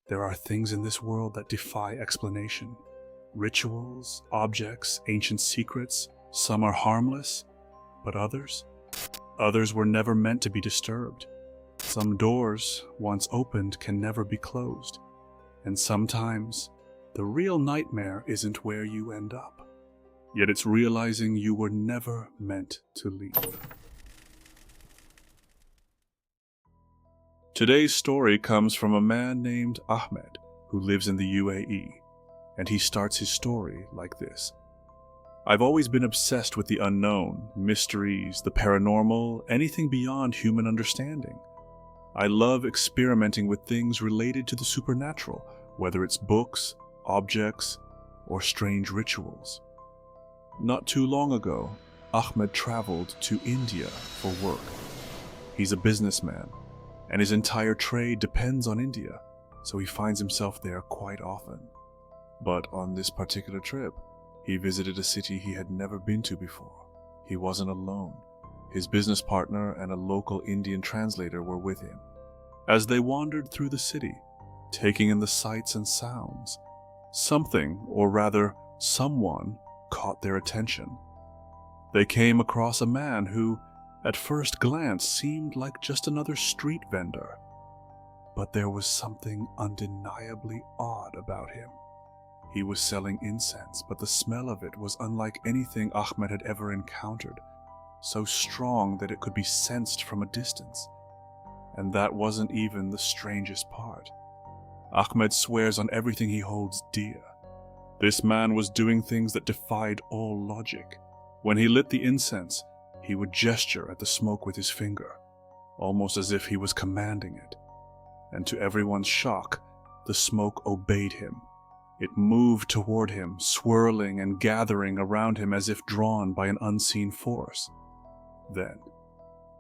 There are things in this world that defy explanation. Rituals, objects, ancient secrets. Some are harmless, but others were never meant to be disturbed. Some doors, once opened, can never be closed. And sometimes, the real nightmare isn't where you end up. Yet it's realizing you were never meant to leave. Today's story comes from a man named Ahmed, who lives in the UAE, and he starts his story like this. I've always been obsessed with the unknown, mysteries, the paranormal, anything beyond human understanding. I love experimenting with things related to the supernatural, whether it's books, objects, or strange rituals. Not too long ago, Ahmed traveled to India for work. He's a businessman, and his entire trade depends on India, so he finds himself there quite often. But on this particular trip, he visited a city he had never been to before. He wasn't alone. His business partner and a local Indian translator were with him. As they wandered through the city, taking in the sights and sounds, something, or rather someone, caught their attention. They came across a man who, at first glance, seemed like just another street vendor. But there was something undeniably odd about him. He was selling incense, but the smell of it was unlike anything Ahmed had ever encountered, so strong that it could be sensed from a distance. And that wasn't even the strangest part. Ahmed swears on everything he holds dear. This man was doing things that defied all logic. When he lit the incense, he would gesture at the smoke with his finger, almost as if he was commanding it. And to everyone's shock, the smoke obeyed him. It moved toward him, swirling and gathering around him as if drawn by an unseen force. Then,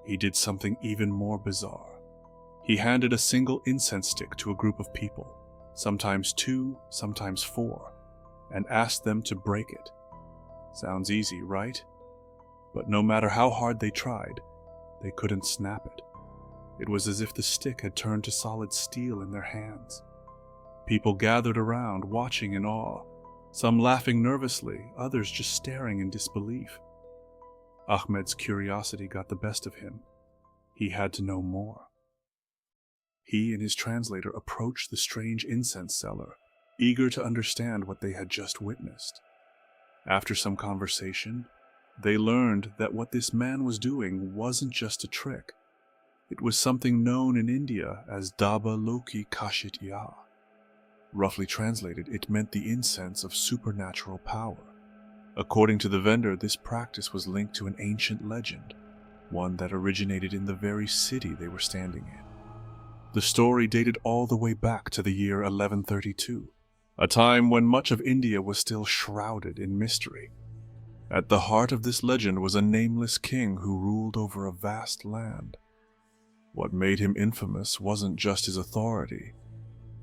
he did something even more bizarre. He handed a single incense stick to a group of people, sometimes 2, sometimes 4, and asked them to break it. Sounds easy, right? But no matter how hard they tried, they couldn't snap it. It was as if the stick had turned to solid steel in their hands. People gathered around, watching in awe, some laughing nervously, others just staring in disbelief. Ahmed's curiosity got the best of him. He had to know more. He and his translator approached the strange incense seller, eager to understand what they had just witnessed. After some conversation, they learned that what this man was doing wasn't just a trick. It was something known in India as Daba Loki Kashit Ya. Roughly translated, it meant the incense of supernatural power. According to the vendor, this practice was linked to an ancient legend, one that originated in the very city they were standing in. The story dated all the way back to the year 1132, a time when much of India was still shrouded in mystery. At the heart of this legend was a nameless king who ruled over a vast land. What made him infamous wasn't just his authority,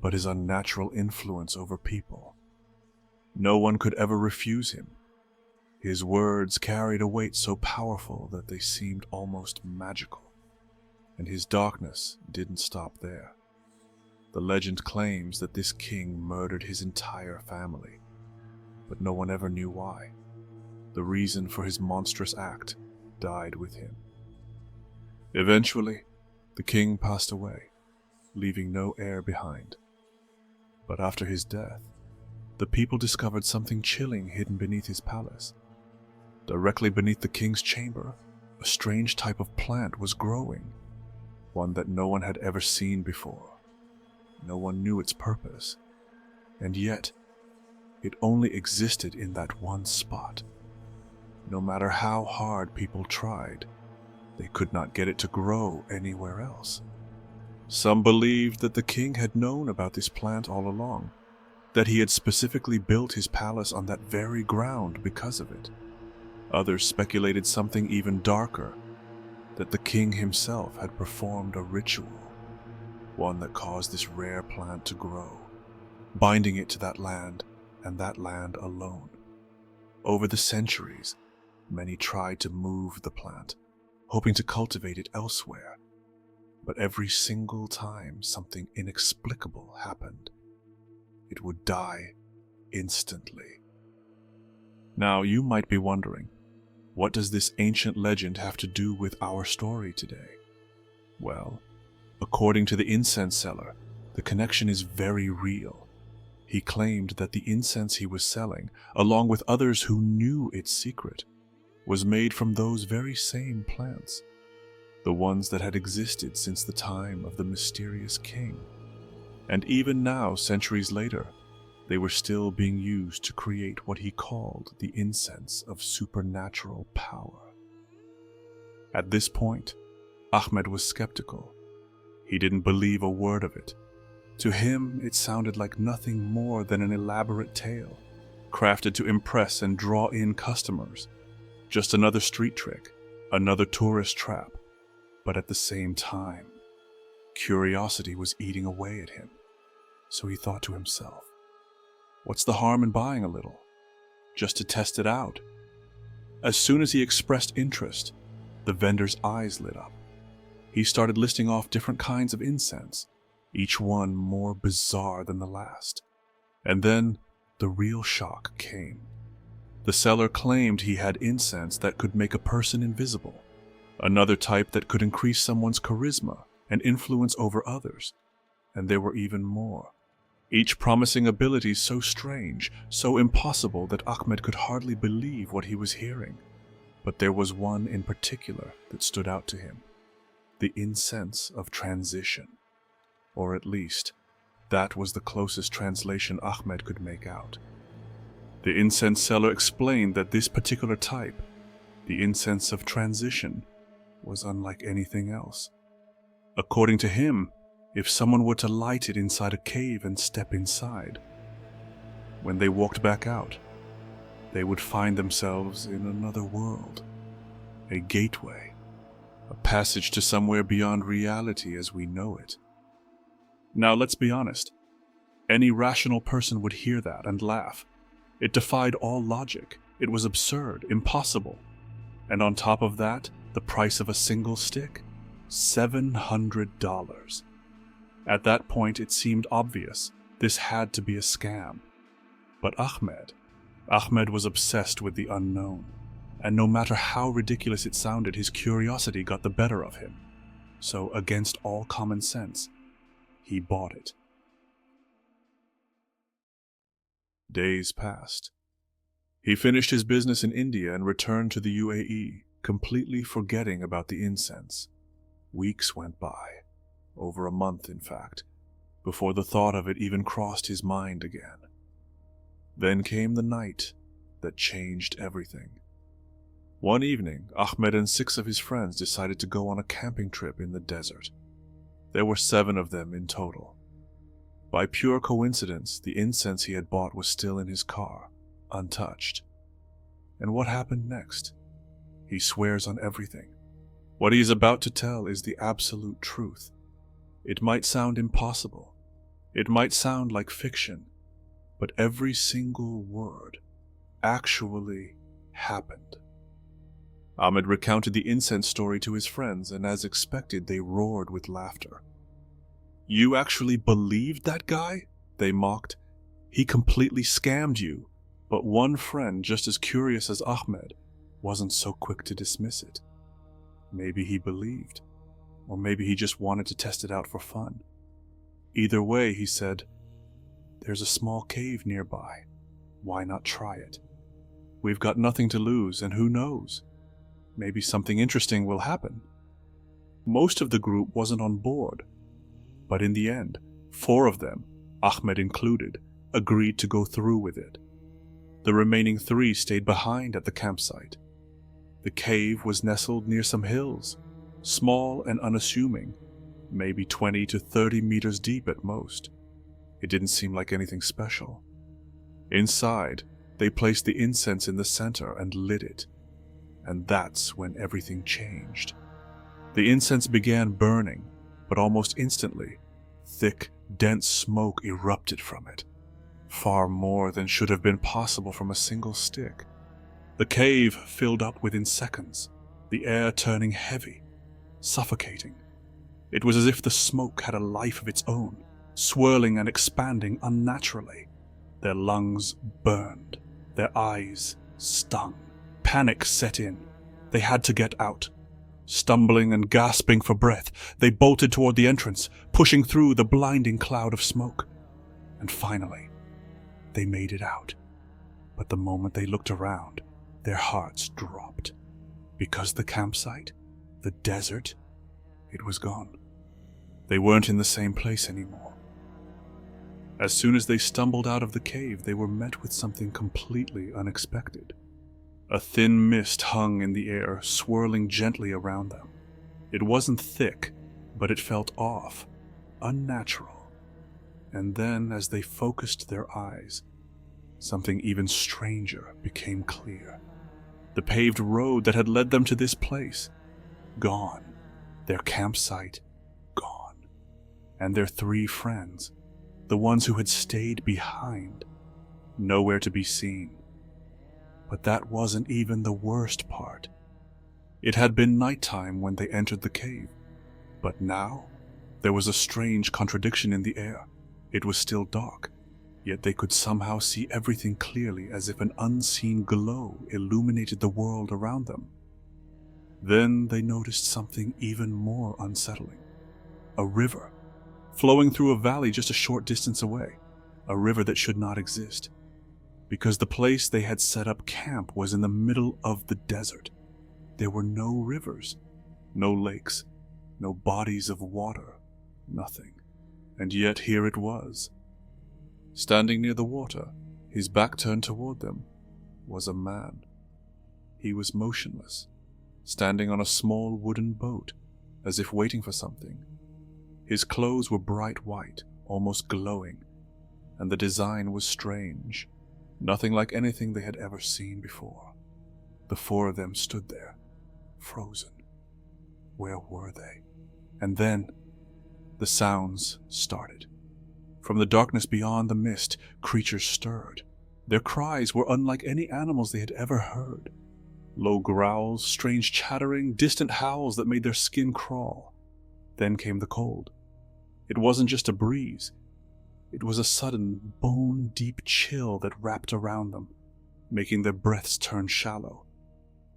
but his unnatural influence over people. No one could ever refuse him. His words carried a weight so powerful that they seemed almost magical. And his darkness didn't stop there. The legend claims that this king murdered his entire family, but no one ever knew why. The reason for his monstrous act died with him. Eventually, the king passed away, leaving no heir behind. But after his death, the people discovered something chilling hidden beneath his palace. Directly beneath the king's chamber, a strange type of plant was growing, one that no one had ever seen before. No one knew its purpose, and yet, it only existed in that one spot. No matter how hard people tried, they could not get it to grow anywhere else. Some believed that the king had known about this plant all along, that he had specifically built his palace on that very ground because of it. Others speculated something even darker, that the king himself had performed a ritual, one that caused this rare plant to grow, binding it to that land and that land alone. Over the centuries, many tried to move the plant, hoping to cultivate it elsewhere. But every single time, something inexplicable happened. it would die instantly. Now, you might be wondering, what does this ancient legend have to do with our story today? Well, according to the incense seller, the connection is very real. He claimed that the incense he was selling, along with others who knew its secret, was made from those very same plants, the ones that had existed since the time of the mysterious king. And even now, centuries later, they were still being used to create what he called the incense of supernatural power. At this point, Ahmed was skeptical. He didn't believe a word of it. To him, it sounded like nothing more than an elaborate tale, crafted to impress and draw in customers. Just another street trick, another tourist trap. But at the same time, curiosity was eating away at him. So he thought to himself, what's the harm in buying a little? Just to test it out. As soon as he expressed interest, the vendor's eyes lit up. He started listing off different kinds of incense, each one more bizarre than the last. And then the real shock came. The seller claimed he had incense that could make a person invisible, another type that could increase someone's charisma and influence over others, and there were even more, each promising abilities so strange, so impossible that Ahmed could hardly believe what he was hearing. But there was one in particular that stood out to him, the Incense of Transition. Or at least, that was the closest translation Ahmed could make out. The incense seller explained that this particular type, the Incense of Transition, was unlike anything else. According to him, if someone were to light it inside a cave and step inside, when they walked back out, they would find themselves in another world, a gateway, a passage to somewhere beyond reality as we know it. Now, let's be honest. Any rational person would hear that and laugh. It defied all logic. It was absurd, impossible. And on top of that, the price of a single stick? $700. At that point, it seemed obvious. This had to be a scam. But Ahmed was obsessed with the unknown. And no matter how ridiculous it sounded, his curiosity got the better of him. So, against all common sense, he bought it. Days passed. He finished his business in India and returned to the UAE, completely forgetting about the incense. Weeks went by, over a month in fact, before the thought of it even crossed his mind again. Then came the night that changed everything. One evening, Ahmed and 6 of his friends decided to go on a camping trip in the desert. There were 7 of them in total. By pure coincidence, the incense he had bought was still in his car, untouched. And what happened next? He swears on everything. What he is about to tell is the absolute truth. It might sound impossible. It might sound like fiction. But every single word actually happened. Ahmed recounted the incense story to his friends, and as expected, they roared with laughter. "You actually believed that guy?" they mocked. "He completely scammed you." But one friend, just as curious as Ahmed, wasn't so quick to dismiss it. Maybe he believed, or maybe he just wanted to test it out for fun. Either way, he said, "There's a small cave nearby. Why not try it? We've got nothing to lose, and who knows? Maybe something interesting will happen." Most of the group wasn't on board, but in the end, 4 of them, Ahmed included, agreed to go through with it. The remaining 3 stayed behind at the campsite. The cave was nestled near some hills, small and unassuming, maybe 20 to 30 meters deep at most. It didn't seem like anything special. Inside, they placed the incense in the center and lit it. And that's when everything changed. The incense began burning, but almost instantly, thick, dense smoke erupted from it. Far more than should have been possible from a single stick. The cave filled up within seconds, the air turning heavy, suffocating. It was as if the smoke had a life of its own, swirling and expanding unnaturally. Their lungs burned. Their eyes stung. Panic set in. They had to get out. Stumbling and gasping for breath, they bolted toward the entrance, pushing through the blinding cloud of smoke. And finally, they made it out. But the moment they looked around, their hearts dropped. Because the campsite, the desert, it was gone. They weren't in the same place anymore. As soon as they stumbled out of the cave, they were met with something completely unexpected. A thin mist hung in the air, swirling gently around them. It wasn't thick, but it felt off, unnatural. And then, as they focused their eyes, something even stranger became clear. The paved road that had led them to this place, gone. Their campsite, gone. And their 3 friends, the ones who had stayed behind, nowhere to be seen. But that wasn't even the worst part. It had been nighttime when they entered the cave, but now there was a strange contradiction in the air. It was still dark, yet they could somehow see everything clearly, as if an unseen glow illuminated the world around them. Then they noticed something even more unsettling. A river, flowing through a valley just a short distance away. A river that should not exist, because the place they had set up camp was in the middle of the desert. There were no rivers, no lakes, no bodies of water, nothing. And yet here it was. Standing near the water, his back turned toward them, was a man. He was motionless, standing on a small wooden boat, as if waiting for something. His clothes were bright white, almost glowing, and the design was strange, nothing like anything they had ever seen before. The 4 of them stood there, frozen. Where were they? And then, the sounds started. From the darkness beyond the mist, creatures stirred. Their cries were unlike any animals they had ever heard. Low growls, strange chattering, distant howls that made their skin crawl. Then came the cold. It wasn't just a breeze. It was a sudden, bone-deep chill that wrapped around them, making their breaths turn shallow.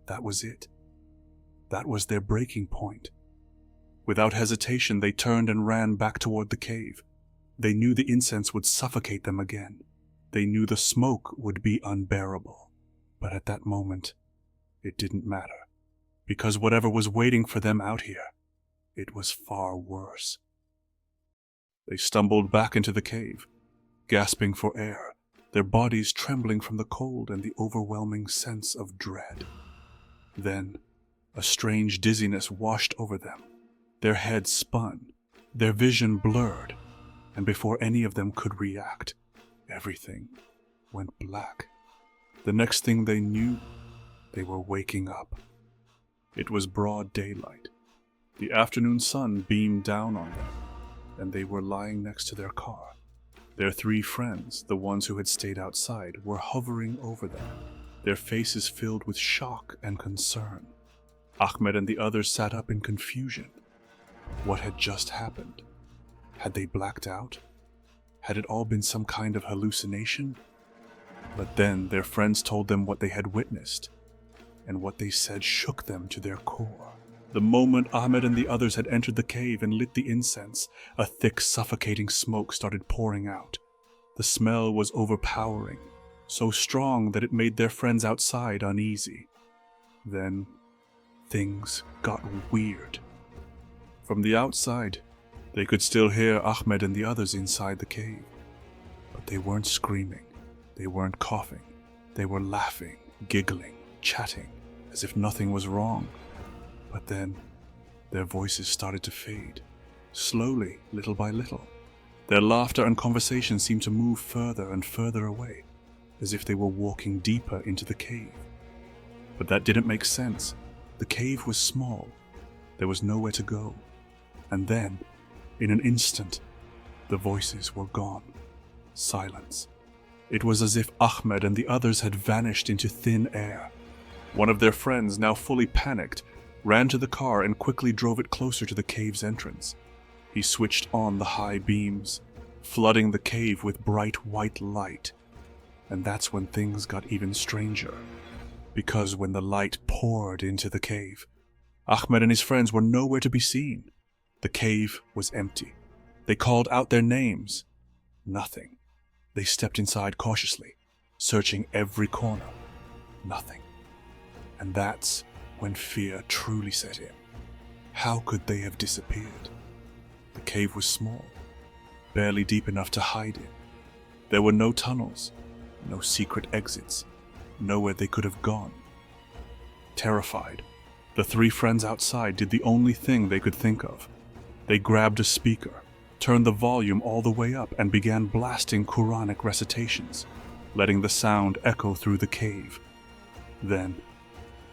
That was it. That was their breaking point. Without hesitation, they turned and ran back toward the cave. They knew the incense would suffocate them again. They knew the smoke would be unbearable. But at that moment, it didn't matter, because whatever was waiting for them out here, it was far worse. They stumbled back into the cave, gasping for air, their bodies trembling from the cold and the overwhelming sense of dread. Then, a strange dizziness washed over them. Their heads spun, their vision blurred, and before any of them could react, everything went black. The next thing they knew, they were waking up. It was broad daylight. The afternoon sun beamed down on them, and they were lying next to their car. Their 3 friends, the ones who had stayed outside, were hovering over them, their faces filled with shock and concern. Ahmed and the others sat up in confusion. What had just happened? Had they blacked out? Had it all been some kind of hallucination? But then their friends told them what they had witnessed, and what they said shook them to their core. The moment Ahmed and the others had entered the cave and lit the incense, a thick, suffocating smoke started pouring out. The smell was overpowering, so strong that it made their friends outside uneasy. Then, things got weird. From the outside, they could still hear Ahmed and the others inside the cave. But they weren't screaming, they weren't coughing, they were laughing, giggling, chatting, as if nothing was wrong. But then, their voices started to fade, slowly, little by little. Their laughter and conversation seemed to move further and further away, as if they were walking deeper into the cave. But that didn't make sense. The cave was small. There was nowhere to go. And then, in an instant, the voices were gone. Silence. It was as if Ahmed and the others had vanished into thin air. One of their friends, now fully panicked, ran to the car and quickly drove it closer to the cave's entrance. He switched on the high beams. flooding the cave with bright white light. And that's when things got even stranger. Because when the light poured into the cave, Ahmed and his friends were nowhere to be seen. The cave was empty. They called out their names. Nothing. They stepped inside cautiously, searching every corner. Nothing. And that's when fear truly set in. How could they have disappeared? The cave was small, barely deep enough to hide in. There were no tunnels, no secret exits, nowhere they could have gone. Terrified, the three friends outside did the only thing they could think of. They grabbed a speaker, turned the volume all the way up, and began blasting Quranic recitations, letting the sound echo through the cave. Then,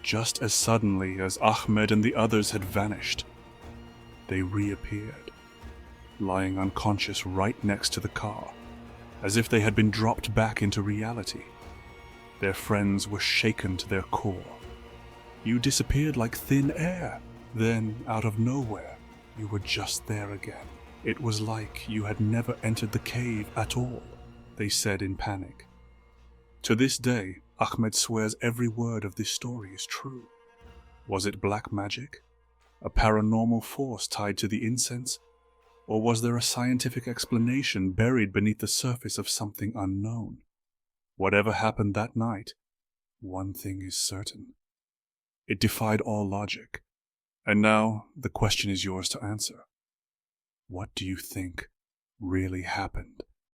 just as suddenly as Ahmed and the others had vanished, they reappeared, lying unconscious right next to the car, as if they had been dropped back into reality. Their friends were shaken to their core. You disappeared like thin air. Then, out of nowhere, you were just there again. It was like you had never entered the cave at all, they said in panic. To this day, Ahmed swears every word of this story is true. Was it black magic? A paranormal force tied to the incense? Or was there a scientific explanation buried beneath the surface of something unknown? Whatever happened that night, one thing is certain. It defied all logic. And now the question is yours to answer. What do you think really happened?